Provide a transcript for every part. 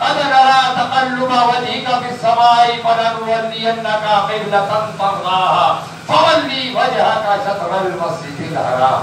قد نرى تقلب وجهك في السماء فلنولينك قبلة ترضاها فولي وجهك شطر المسجد الحرام।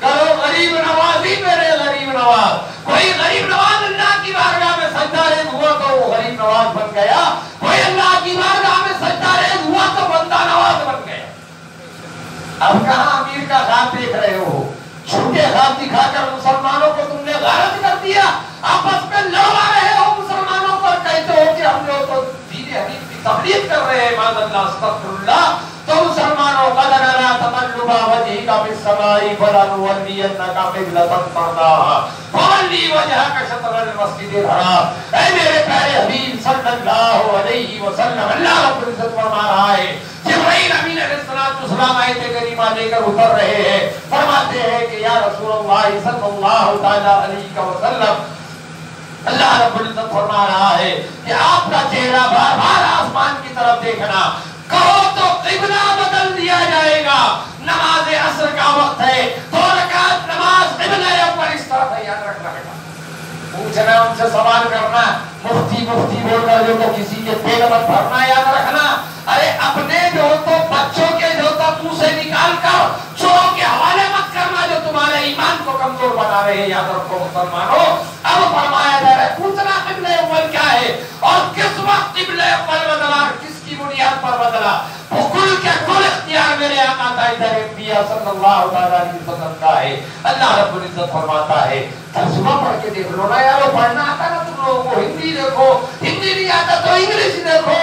کرو غریب نوازی میرے غریب نواز. کوئی غریب نواز اللہ کی بارگاہ میں سجدہ ریز ہوا تو وہ غریب نواز بن گیا, کوئی اللہ کی بارگاہ میں سجدہ ریز ہوا تو بندہ نواز بن گیا. اب کہاں امیر کا خواب دیکھ رہے ہو؟ جھوٹے خواب دکھا کر مسلمانوں کو تم نے غارت کر دیا. آپس میں لڑا رہے ہو مسلمانوں پر, کہتے ہو کہ ہم لوگ تو دین حنیف کی تبلیغ کر رہے ہیں, معاذ اللہ استغفر اللہ. تو مسلمانوں قد نرى تقلب وجهك في السماء فلنولينك قبلة ترضاها فول وجهك شطر المسجد الحرام. اے میرے پیارے حبیب صلی اللہ علیہ وسلم, اللہ رب العزت فرما رہا ہے, جبرائیل امین علیہ السلام آیت کریمہ لے کر اتر رہے ہیں, فرماتے ہیں کہ یا رسول اللہ صلی اللہ تعالی علیہ وسلم, اللہ رب العزت فرما رہا ہے کہ آپ کا چہرہ بار بار آسمان کی طرف دیکھنا, کہو تو قبلہ بدل دیا جائے گا. نماز عصر کا وقت ہے, 2 رکعت نماز قبلہ پر اس طرف ہے, یاد رکھنا بیٹا. پوچھنا ان سے سوال کرنا, مفتی بول کر جو تو کسی کے پیٹ مت بھرنا, یاد رکھنا. ارے اپنے جو تو بچوں کے جو تو منہ سے نکال کر چوروں کے حوالے مت کرنا جو تمہارے ایمان کو کمزور بنا رہے ہیں, یاد رکھو مسلمانوں. اب فرمایا جا رہا ہے پوچھنا قبلہ اول کیا ہے اور کس وقت قبلہ اول بدلا, کس کی بنیاد پر بدلا. وہ کل کے کل اختیار میرے آقا تاجدار انبیاء صلی اللہ علیہ وسلم کا ہے. اللہ رب العزت فرماتا ہے, ترجمہ پڑھ کے دیکھ لو نا یارو, پڑھنا آتا نا تم لوگوں کو, ہندی دیکھو, ہندی نہیں آتا تو انگلش دیکھو.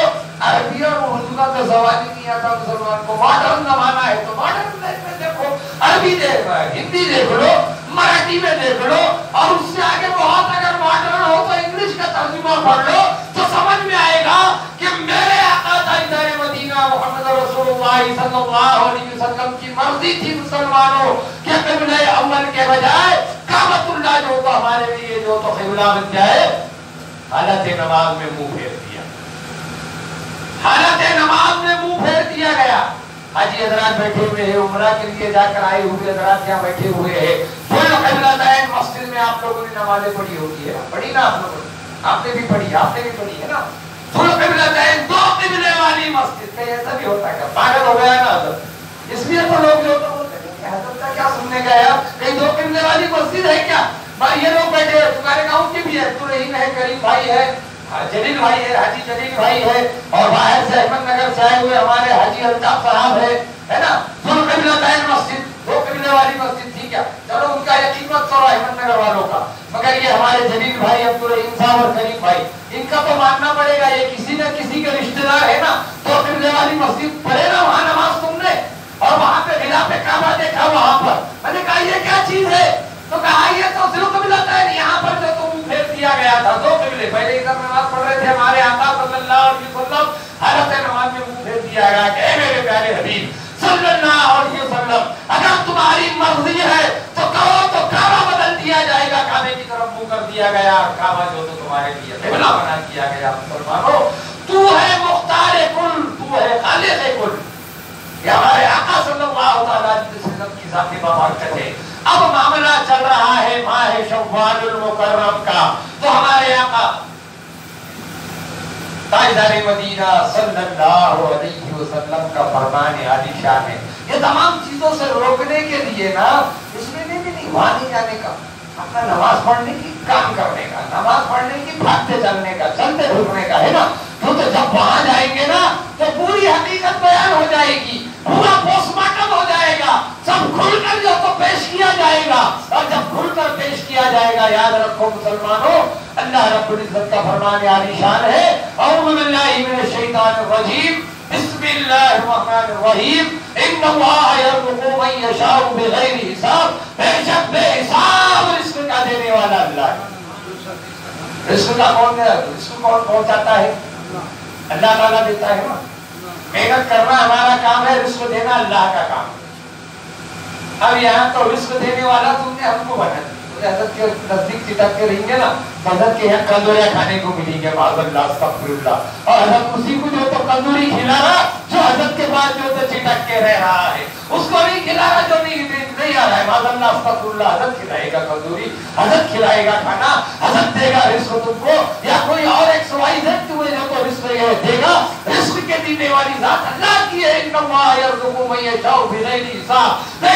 عربی اور اردو کا تو سوال ہی نہیں آتا مسلمان کو. ماڈرن زمانہ ہے تو ماڈرن میں دیکھو, عربی دیکھ رہا ہے, ہندی دیکھ لو, مراٹھی میں دیکھ لو, اور اس سے آگے بہت اگر ماڈرن ہو تو انگلش کا ترجمہ پڑھ لو تو سمجھ میں آئے گا کہ میرے آقا تاجدار مدینہ محمد رسول اللہ صلی اللہ علیہ وسلم کی مرضی تھی مسلمانوں کہ قبلہ اول کے بجائے کعبۃ اللہ جو تو ہمارے لیے جو تو قبلہ بن جائے. حالت نماز میں منہ پھیر دیا, حالت نماز میں منہ پھیر دیا گیا. حاجی حضرات بیٹھے ہوئے ہیں, عمرہ کے لیے جا کر آئے ہوئے حضرات یہاں بیٹھے ہوئے ہیں. فل قبلتین مسجد میں آپ لوگوں نے نمازیں پڑھی ہوتی ہے, پڑھی نا آپ لوگوں نے, آپ نے بھی پڑھی, آپ نے بھی پڑھی ہے نا. فل قبلتین, 2 قبلے والی مسجد. کہیں ایسا بھی ہوتا ہے, پاگل ہو گیا نا حضرت, اس لیے تو لوگ جو بولتے ہیں کہ حضرت کا کیا سننے گیا, کہیں 2 قبلے والی مسجد ہے کیا. یہ لوگ بیٹھے ہیں, تمہارے گاؤں کے بھی ہے, تو رحیم ہے, کریم بھائی ہے, جلیل بھائی ہے, حاجی جلیل بھائی ہے, اور باہر سے احمد نگر سے آئے ہوئے ہمارے حاجی الطاف صاحب ہے نا. فل قبلتین مسجد, 2 قبلے والی مسجد تھی کیا. چلو ان کا یقین مت کرو احمد نگر والوں کا, مگر یہ ہمارے جلیل بھائی عبدالرحیم صاحب اور کریم بھائی, ان کا تو ماننا پڑے گا, یہ کسی نہ کسی کے رشتہ دار ہے نا. 2 قبلے والی مسجد پڑھے نا وہاں نماز تم نے, اور وہاں پہ خلاف کعبہ دیکھا وہاں پر. میں نے کہا یہ کیا چیز ہے, تو کہا یہ تو صرف قبلتین, یہاں پر جو تم پھیر دیا گیا تھا 2 قبلے. پہلے ادھر نماز پڑھ رہے تھے ہمارے آقا صلی اللہ علیہ وسلم, حالت نماز میں منہ پھیر دیا گیا کہ اے میرے پیارے حبیب صلی اللہ علیہ وسلم, اگر تمہاری مرضی ہے تو کہو تو کعبہ بدل دیا جائے گا, کعبے کی طرف منہ کر دیا گیا, کعبہ جو تو تمہارے لیے قبلہ بنا دیا گیا. مسلمانوں, تو ہے مختار کل, تو ہے خالق کل. یہ ہمارے آقا صلی اللہ علیہ وسلم کی ذات بابرکت ہے. اب معاملہ چل رہا ہے ماہ شوال المکرم کا, تو ہمارے آقا تاجدار مدینہ صلی اللہ علیہ وسلم کا فرمان عالی شان ہے. یہ تمام چیزوں سے روکنے کے لیے نا, اس میں نہیں وہاں نہیں جانے کا, اپنا نماز پڑھنے کی, کام کرنے کا, نماز پڑھنے کی, بھاگتے چلنے کا, چلتے پھرنے کا ہے نا. تو جب وہاں جائیں گے نا تو پوری حقیقت بیان ہو جائے گی, پورا پوسٹ مارٹم ہو جائے گا, سب کھل کر جو تو پیش کیا جائے گا. اور جب کھل کر پیش کیا جائے گا, یاد رکھو مسلمانوں, اللہ رب العزت کا فرمان عالی شان ہے, اعوذ باللہ من الشیطان الرجیم, بسم اللہ الرحمن الرحیم, ان اللہ یرزق من یشاء بغیر حساب, بے شک بے حساب رزق کا دینے والا اللہ ہے. رزق کا کون ہے, رزق کون پہنچاتا ہے, اللہ تعالیٰ دیتا ہے نا. محنت کرنا ہمارا کام ہے, رزق دینا اللہ کا کام ہے. اب یہاں تو رزق دینے والا تم نے ہم کو بنا دیا. حضرت کے نزدیک چٹک کے رہیں گے نا, حضرت کے یہاں کندوریاں کھانے کو ملیں گے, معاذ اللہ استغفر اللہ. اور حضرت اسی کو جو تو کندوری کھلا رہا جو حضرت کے بعد جو تو چٹک کے رہ رہا ہے, اس کو نہیں کھلا رہا جو نہیں آ رہا ہے, معاذ اللہ استغفر اللہ. حضرت کھلائے گا کندوری, حضرت کھلائے گا کھانا, حضرت دے گا رزق تم کو, یا کوئی اور ایک سوائی ہے تمہیں جو تو رزق دے گا. رزق کے دینے والی ذات اللہ کی ہے. ان اللہ یرزق من یشاء بغیر حساب, بے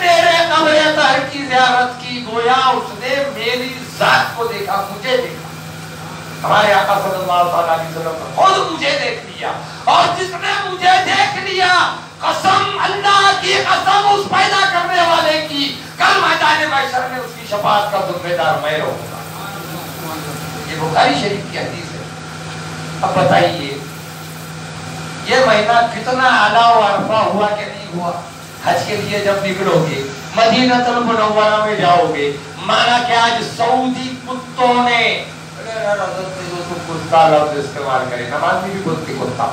میرے قبر طاہر کی زیارت کی گویا اس نے میری ذات کو دیکھا، مجھے دیکھا. ہمارے آقا صلی اللہ علیہ وسلم نے خود مجھے دیکھ لیا، اور جس نے مجھے دیکھ لیا قسم اللہ کی قسم اس پیدا کرنے والے کی، کل میدان محشر میں اس کی شفاعت کا ذمہ دار میں رہوں گا. یہ بخاری شریف کی حدیث ہے. اب بتائیے یہ مہینہ کتنا اعلیٰ و عرفہ ہوا کہ نہیں ہوا؟ حج کے لیے جب نکلو گے مدینہ المنورہ میں جاؤ گے، مانا کہ آج سعودی کتوں نے تو کتا لفظ استعمال کرے، نماز میں بھی بولتے کتا،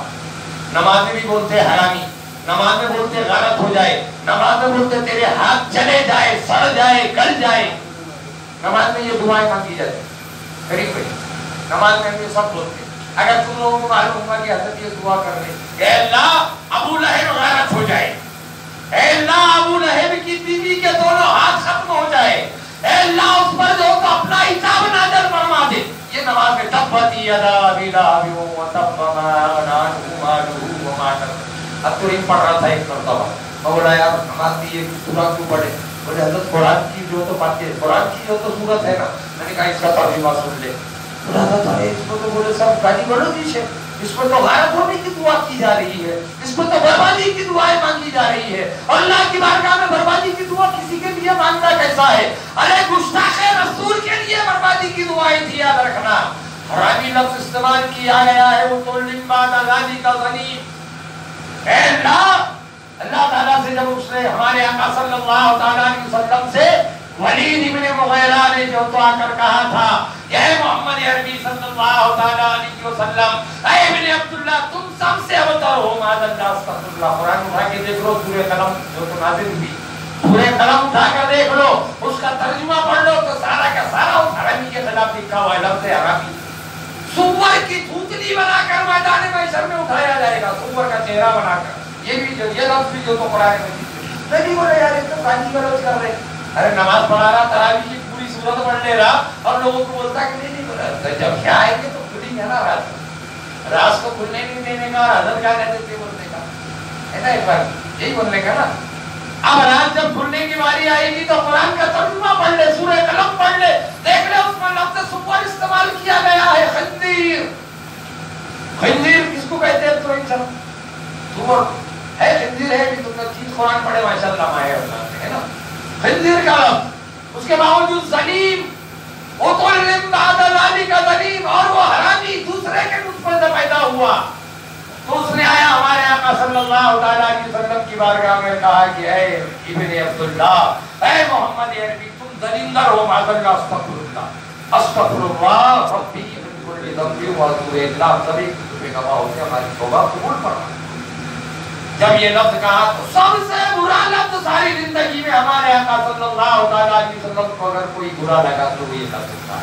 نماز میں بھی بولتے حرامی، نماز میں بولتے غلط ہو جائے، نماز میں بولتے تیرے ہاتھ چلے جائے، سڑ جائے، گل جائے. نماز میں یہ دعائیں مانگی جاتی قریب بھائی، نماز میں یہ سب بولتے. اگر تم لوگوں کو معلوم ہوگا کہ حضرت یہ دعا کر رہے کہ اے اللہ ابو لہب غارت ہو جائے، اے اللہ ابو لہب کی بیوی کے دونوں ہاتھ ختم ہو جائے، اے اللہ اس پر جو تو اپنا عذاب نازل فرما دے. یہ نماز میں تبت یدا ابی لہب وتب ما اغنی عنہ مالہ وما کسب. اب تو یہ پڑھ رہا تھا ایک مرتبہ، میں بولا یار نماز میں یہ سورہ کیوں پڑھے؟ بولے حضرت قرآن کی جو تو باتیں، قرآن کی جو تو سورت ہے نا. میں نے کہا اس کا ترجمہ سن لے. اس کو تو بولے سب گالی گلوچ ہے، اس کو تو غارت ہونے کی دعا کی جا رہی ہے، اس کو تو بربادی کی دعائیں مانگی جا رہی ہے. اللہ کی بارگاہ میں بربادی کی دعا کسی کے لیے مانگنا کیسا ہے؟ ارے گستاخ رسول کے لیے بربادی کی دعائیں تھی، یاد رکھنا. حرامی لفظ استعمال کیا گیا ہے، وہ تو بعد ازادی کا غنی. اے اللہ تعالیٰ سے جب اس نے ہمارے آقا صلی اللہ تعالیٰ علیہ وسلم سے ولید ابن مغیرہ نے جو تو آ کر کہا تھا اے محمد عربی صلی اللہ تعالیٰ علیہ وسلم، اے ابن عبداللہ تم سب سے ابتر ہو، معاذ اللہ استغفر اللہ. قرآن اٹھا کے دیکھ لو، سورہ قلم جو تو نازل ہوئی، سورہ قلم اٹھا کر دیکھ لو، اس کا ترجمہ پڑھ لو تو سارا کا سارا اس حرامی کے خلاف لکھا ہوا ہے. لفظ حرامی سور کی دھوتلی بنا کر میدان محشر میں اٹھایا جائے گا، سور کا چہرہ بنا کر. یہ لفظ بھی جو تو قرآن میں نہیں بولے یار یہ تو گالی گلوچ کر رہے. ارے نماز پڑھا رہا، تراویح کی پوری سورت پڑھ لے رہا، اور لوگوں کو بولتا کہ نہیں بولا. جب کیا آئیں گے تو کھلیں گے نا راز کو کھلنے نہیں دینے کا، اور حضرت کیا کہتے تھے بولنے کا ہے نا، ایک بار یہی بولنے کا نا. اب راز جب کھلنے کی باری آئے گی تو قرآن کا ترجمہ پڑھ لے، سورہ قلم پڑھ لے، دیکھ لے اس میں لفظ سور استعمال کیا گیا ہے. خنزیر، خنزیر کس کو کہتے ہیں؟ تو انسان سور ہے، خنزیر ہے کہ تم نے چیز قرآن پڑھے ماشاءاللہ ماہر اللہ ہے نا. خنزیر کا لفظ، اس کے باوجود ظلیم، اتولم بعد ذالک ظلیم، اور وہ حرامی دوسرے کے نطفے سے پیدا ہوا. تو اس نے آیا ہمارے آقا صلی اللہ تعالیٰ علیہ وسلم کی بارگاہ میں کہا کہ اے ابن عبداللہ، اے محمد عربی تم دلیندر ہو، معاذ اللہ استغفر اللہ، استغفر اللہ ربی من کل ذنب واتوب الیہ. اللہ سبھی تمہیں گواہ ہو کہ ہماری توبہ قبول فرما. جب یہ لفظ کہا تو سب سے برا لفظ ساری زندگی میں ہمارے آقا صلی اللہ تعالیٰ علیہ وسلم کو اگر کوئی برا لگا تو وہ یہ لفظ تھا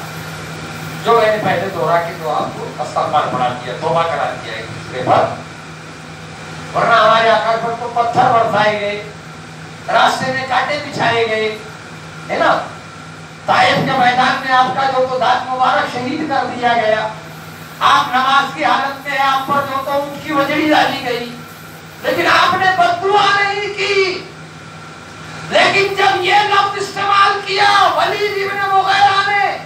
جو میں نے پہلے دوہرا کے جو آپ کو استغفار پڑھا دیا، توبہ کرا دیا ایک دوسرے پر. ورنہ ہمارے آقا پر تو پتھر برسائے گئے، راستے میں کانٹے بچھائے گئے ہے نا. طائف کے میدان میں آپ کا جو تو دانت مبارک شہید کر دیا گیا. آپ نماز کی حالت میں آپ پر جو تو اونٹ کی وجڑی ڈالی گئی، لیکن آپ نے بددعا نہیں کی. لیکن جب یہ لفظ استعمال کیا ولید ابن مغیرہ نے،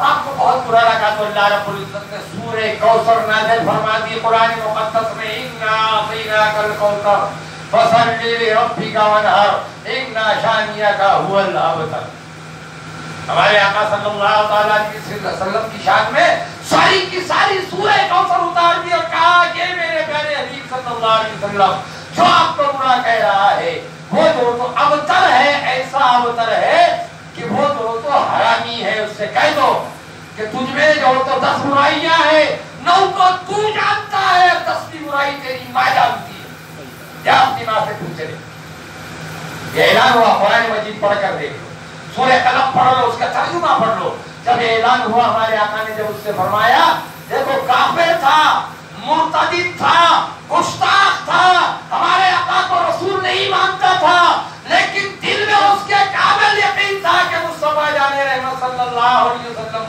آپ کو بہت برا لگا تو اللہ رب العزت نے سورہ کوثر نازل فرما دی قرآن مقدس میں. انا اعطیناک الکوثر فصل لربک وانحر ان شانئک هو الابتر. ہمارے آقا صلی اللہ تعالیٰ علیہ وسلم کی شان میں ساری کی ساری سورہ کوثر اتار دی اور کہا کہ میرے پیارے حبیب صلی اللہ علیہ وسلم جو آپ کو برا کہہ رہا ہے وہ تو ابتر ہے، ایسا ابتر ہے کہ وہ تو حرامی ہے. اس سے کہہ دو کہ تجھ میں جو تو 10 برائیاں ہیں، 9 کو تو جانتا ہے، 10 برائی تیری ماں جانتی ہے. کیا اپنی ماں سے پوچھے. یہ اعلان ہوا، قرآن مجید پڑھ کر دیکھ لو، سورہ قلم پڑھ لو، اس کا ترجمہ پڑھ لو. جب یہ اعلان ہوا ہمارے آقا نے جب اس سے فرمایا دیکھو کافر تھا، مرتد تھا، گستاخ تھا، ہمارے آقا کو رسول نہیں مانتا تھا، لیکن دل میں اس کے کامل یقین تھا کہ مصطفیٰ جان رحمت صلی اللہ علیہ وسلم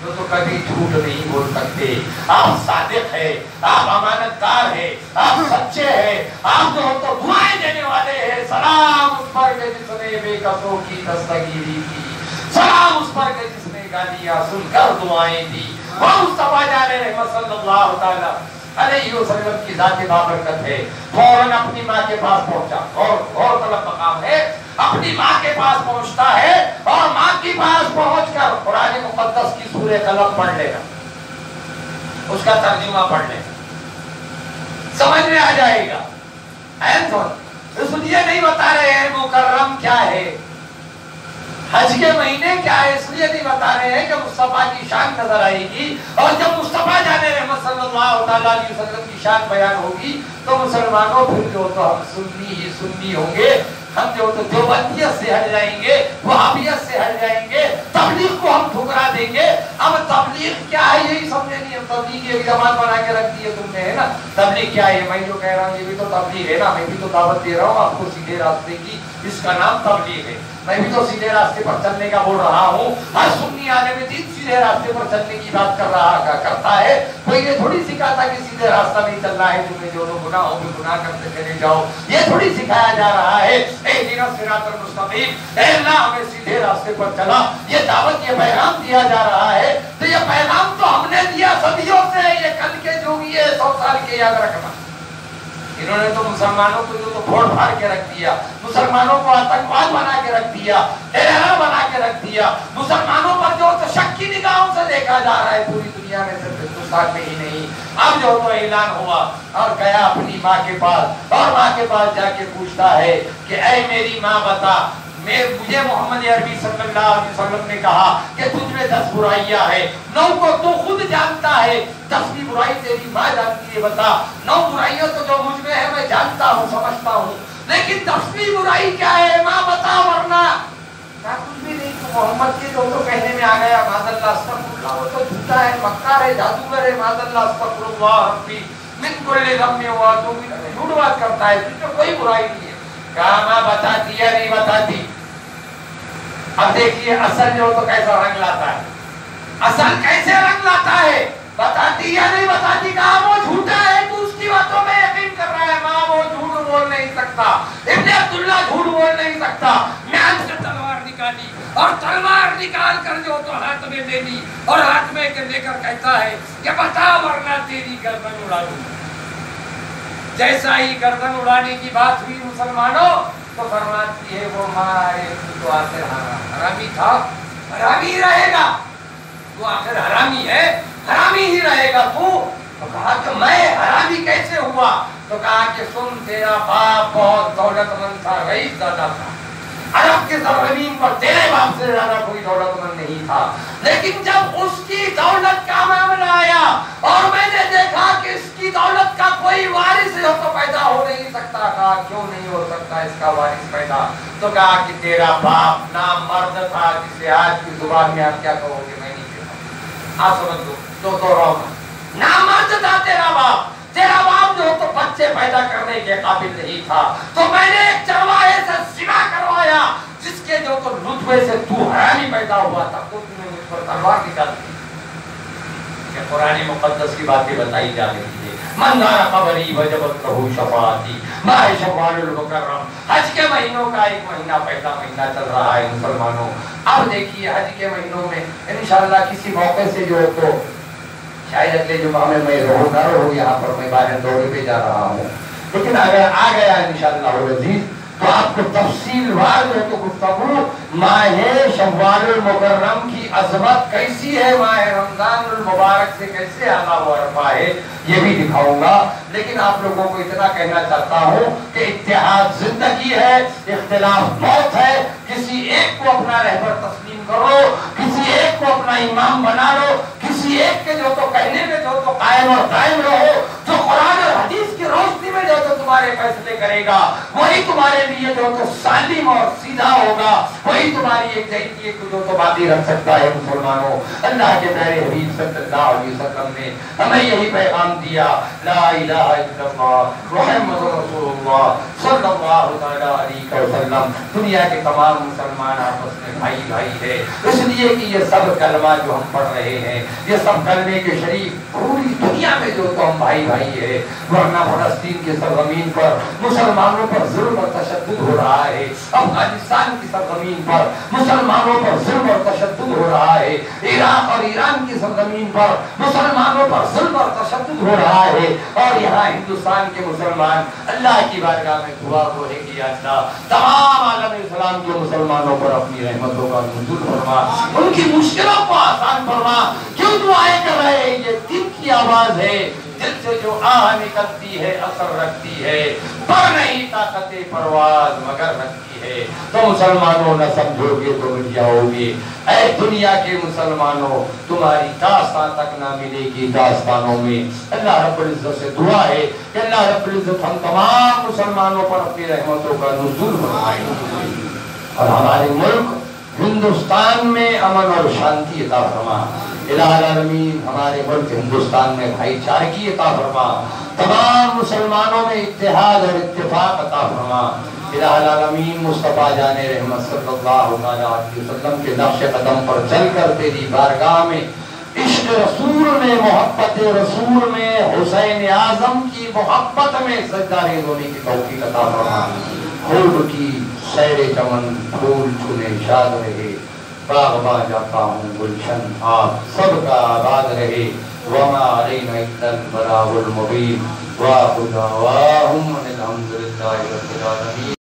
جو تو کبھی جھوٹ نہیں بول سکتے، آپ صادق ہے، آپ امانتدار ہیں، آپ سچے ہیں، آپ جو تو دعائیں دینے والے ہیں. سلام اس پر کہ جس نے بے کسوں کی دستگیری کی، سلام اس پر کہ جس نے گالیاں سن کر دعائیں دی. وہ مصطفیٰ جان رحمت صلی اللہ تعالی علیہ وسلم کی ذات بابرکت ہے. فوراً اپنی ماں کے پاس پہنچا، اور طلب مقام ہے، اپنی ماں کے پاس پہنچتا ہے اور ماں کے پاس پہنچ کر قرآن مقدس کی سورہ قلم پڑھ لینا، اس کا ترجمہ پڑھ لینا، سمجھ میں آ جائے گا. اس لیے نہیں بتا رہے ہیں مکرم کیا ہے، حج کے مہینے کیا ہے، اس لیے نہیں بتا رہے ہیں کہ مصطفیٰ کی شان نظر آئے گی. اور جب مصطفیٰ جان رحمت صلی اللہ تعالیٰ علیہ وسلم کی شان بیان ہوگی تو مسلمانوں پھر جو تو ہم سنی ہی سنی ہوں گے، ہم جو تو دیوبندیت سے ہٹ جائیں گے، وہابیت سے ہٹ جائیں گے، تبلیغ کو ہم ٹھکرا دیں گے. اب تبلیغ کیا ہے یہی سمجھے نہیں ہم. تبلیغ کی ایک جماعت بنا کے رکھ دی ہے تم نے، ہے نا. تبلیغ کیا ہے، میں جو کہہ رہا ہوں یہ بھی تو تبلیغ ہے نا. میں بھی تو دعوت دے رہا ہوں آپ کو سیدھے راستے کی، اس کا نام تبلیغ ہے. میں بھی تو سیدھے راستے پر چلنے کا بول رہا ہوں. ہر سنی عالم دین سیدھے راستے پر چلنے کی بات کرتا ہے. کوئی یہ تھوڑی سکھاتا کہ سیدھے راستہ نہیں چلنا ہے، تمہیں جو لوگ گناہ ہو گناہ کرتے چلے جاؤ. یہ تھوڑی سکھایا جا رہا ہے اہدنا الصراط المستقیم، اے اللہ ہمیں سیدھے راستے پر چلا. یہ دعوت، یہ پیغام دیا جا رہا ہے. تو یہ پیغام تو ہم نے دیا صدیوں سے. یہ کل کے جو بھی ہے 100 سال کے یاد رکھنا. انہوں نے تو مسلمانوں کو جو تو پھوڑ پھاڑ کے رکھ دیا، مسلمانوں کو آتنکواد بنا کے رکھ دیا، ٹیرر بنا کے رکھ دیا. مسلمانوں پر جو تو شک کی نگاہوں سے دیکھا جا رہا ہے پوری دنیا میں، صرف ہندوستان میں ہی نہیں. اب جو تو اعلان ہوا اور گیا اپنی ماں کے پاس، اور ماں کے پاس جا کے پوچھتا ہے کہ اے میری ماں بتا، مجھے محمد عربی صلی اللہ علیہ وسلم نے کہا کہ تجھ میں 10 برائیاں ہیں، 9 کو تو خود جانتا ہے، 10ویں برائی تیری ماں جانتی ہے. بتا 9 برائیاں تو جو مجھ میں ہے میں جانتا ہوں، سمجھتا ہوں، لیکن 10ویں برائی کیا ہے ماں بتا، ورنہ کیا کچھ بھی نہیں. تو محمد کے تو کہنے میں آ گیا معاذ اللہ استغفر اللہ، وہ تو جھوٹا ہے، مکار ہے، جادوگر ہے، معاذ اللہ استغفر اللہ ربی من کل ذنب و اتوب الیہ، جھوٹ بات کرتا ہے، تجھ میں کوئی برائی نہیں ہے. کہا ماں بتاتی ہے نہیں بتاتی. اب دیکھیے اصل جو تو کیسا رنگ لاتا ہے، اصل کیسے رنگ لاتا ہے. بتاتی یا نہیں بتاتی. کہا وہ جھوٹا ہے، تو اس کی باتوں میں یقین کر رہا ہے. ماں وہ جھوٹ بول نہیں سکتا، ابن عبداللہ جھوٹ بول نہیں سکتا. میان سے تلوار نکالی اور تلوار نکال کر جو تو ہاتھ میں لے لی، اور ہاتھ میں لے کر کہتا ہے کہ بتا ورنہ تیری گردن اڑا دوں. جیسا ہی گردن اڑانے کی بات ہوئی مسلمانوں تو فرماتی ہے وہ ماں تو آخر حرامی تھا، حرامی ہی رہے گا. تو آخر حرامی ہے، حرامی ہی رہے گا. تو کہا کہ میں حرامی کیسے ہوا؟ تو کہا کہ سن، تیرا باپ بہت دولت مند تھا، رئیس زادہ تھا. عرب کے سرزمین پر تیرے باپ سے زیادہ کوئی دولت مند نہیں تھا. لیکن جب اس کی دولت کا معاملہ آیا اور میں نے دیکھا کہ اس کی دولت کا کوئی وارث ہو تو پیدا ہو نہیں سکتا. کہا کیوں نہیں ہو سکتا اس کا وارث پیدا؟ تو کہا کہ تیرا باپ نامرد تھا، جسے آج کی زبان میں آپ کیا کہو گے میں نہیں کہتا. آپ سمجھ لو تو دوہراؤ، نامرد تھا تیرا باپ. تیرا باپ جو تو بچے پیدا کرنے کے قابل نہیں تھا. تو میں نے ایک چرواہے سے زنا کروایا جس کے جو تو رتبے سے تو حرامی پیدا ہوا تھا. تو تم نے مجھ پر تلوار نکال دی. کہ قرآن مقدس کی باتیں بتائی جا رہی ہے. من زار قبری وجبت لہ شفاعتی، ماہ شوال المکرم. حج کے مہینوں کا ایک مہینہ پہلا مہینہ چل رہا ہے مسلمانوں. اب دیکھیے حج کے مہینوں میں انشاءاللہ کسی موقع سے جو ہے تو شاید اگلے جمعہ میں رہوں نہ رہوں یہاں پر، میں باہر دورے پہ جا رہا ہوں، لیکن اگر آ گیا انشاءاللہ العزیز تو آپ کو تفصیل وار جو تو گفتگو ماہ شوال المکرم کی عظمت کیسی ہے، ماہ رمضان المبارک سے کیسے اعلیٰ و ارفع ہے، یہ بھی دکھاؤں گا. لیکن آپ لوگوں کو اتنا کہنا چاہتا ہوں کہ اتحاد زندگی ہے، اختلاف موت ہے. کسی ایک کو اپنا رہبر تسلیم کرو، کسی ایک کو اپنا امام بنا لو، کسی ایک کے جو تو کہنے میں جو تو قائم اور دائم رہو. جو قرآن اور حدیث کی روشنی میں جو تو تمہارے فیصلے کرے گا وہی تمہارے لیے جو تو سالم اور سیدھا زندہ ہوگا وہی تمہاری ایک کیفیت کو تو باقی رکھ سکتا ہے مسلمانوں۔ اللہ کے پیارے حبیب صلی اللہ علیہ وسلم نے ہمیں یہی پیغام دیا، لا الہ الا اللہ محمد رسول اللہ صلی اللہ علیہ وسلم۔ دنیا کے تمام مسلمان آپس میں بھائی بھائی ہے، اس لیے کہ یہ سب کلمہ جو ہم پڑھ رہے ہیں، یہ سب کلمے کے شریف پوری دنیا میں جو تو ہم بھائی بھائی ہے۔ ورنہ فلسطین کی سرزمین پر مسلمانوں پر ظلم اور تشدد ہو رہا ہے، افغانستان کی سرزمین پر مسلمانوں پر ظلم اور تشدد ہو رہا ہے، عراق اور ایران کی سرزمین پر مسلمانوں پر ظلم اور تشدد ہو رہا ہے، اور یہاں ہندوستان کے مسلمان اللہ کی بارگاہ میں دعا کو ہے کہ اللہ تمام عالم اسلام کے مسلمانوں پر اپنی رحمتوں کا نزول فرما، ان کی مشکلوں کو آسان فرما۔ کیوں دعائیں کر رہے ہیں؟ یہ دل کی آواز ہے، دل سے جو آہ نکلتی ہے اثر رکھتی ہے، پر نہیں طاقت پرواز مگر رکھتی ہے۔ تو مسلمانوں نہ سمجھو گے تو مٹ جاؤ گے، اے دنیا کے مسلمانوں تمہاری داستان تک نہ ملے گی داستانوں میں۔ اللہ رب العزت سے دعا ہے کہ اللہ رب العزت ہم تمام مسلمانوں پر اپنی رحمتوں کا نزول فرمائے، اور ہمارے ملک ہندوستان میں امن اور شانتی عطا فرما۔ الہ العالمین ہمارے ملک ہندوستان میں بھائی چارگی عطا فرما، تمام مسلمانوں میں اتحاد اور اتفاق عطا فرما۔ الہ العالمین مصطفیٰ جان رحمت صلی اللہ علیہ وسلم کے نقش قدم پر چل کر تیری بارگاہ میں عشق رسول میں، محبت رسول میں، حسین اعظم کی محبت میں سجدہ ریز ہونے کی توفیق عطا فرما۔ خوب کی سیر چمن پھول چھنے شاد رہے، باغباں جاتا ہوں گلشن آپ سب کا آباد رہے، وما علینا الا البلاغ المبین، وآخر دعواہم ان الحمد للہ رب العالمین۔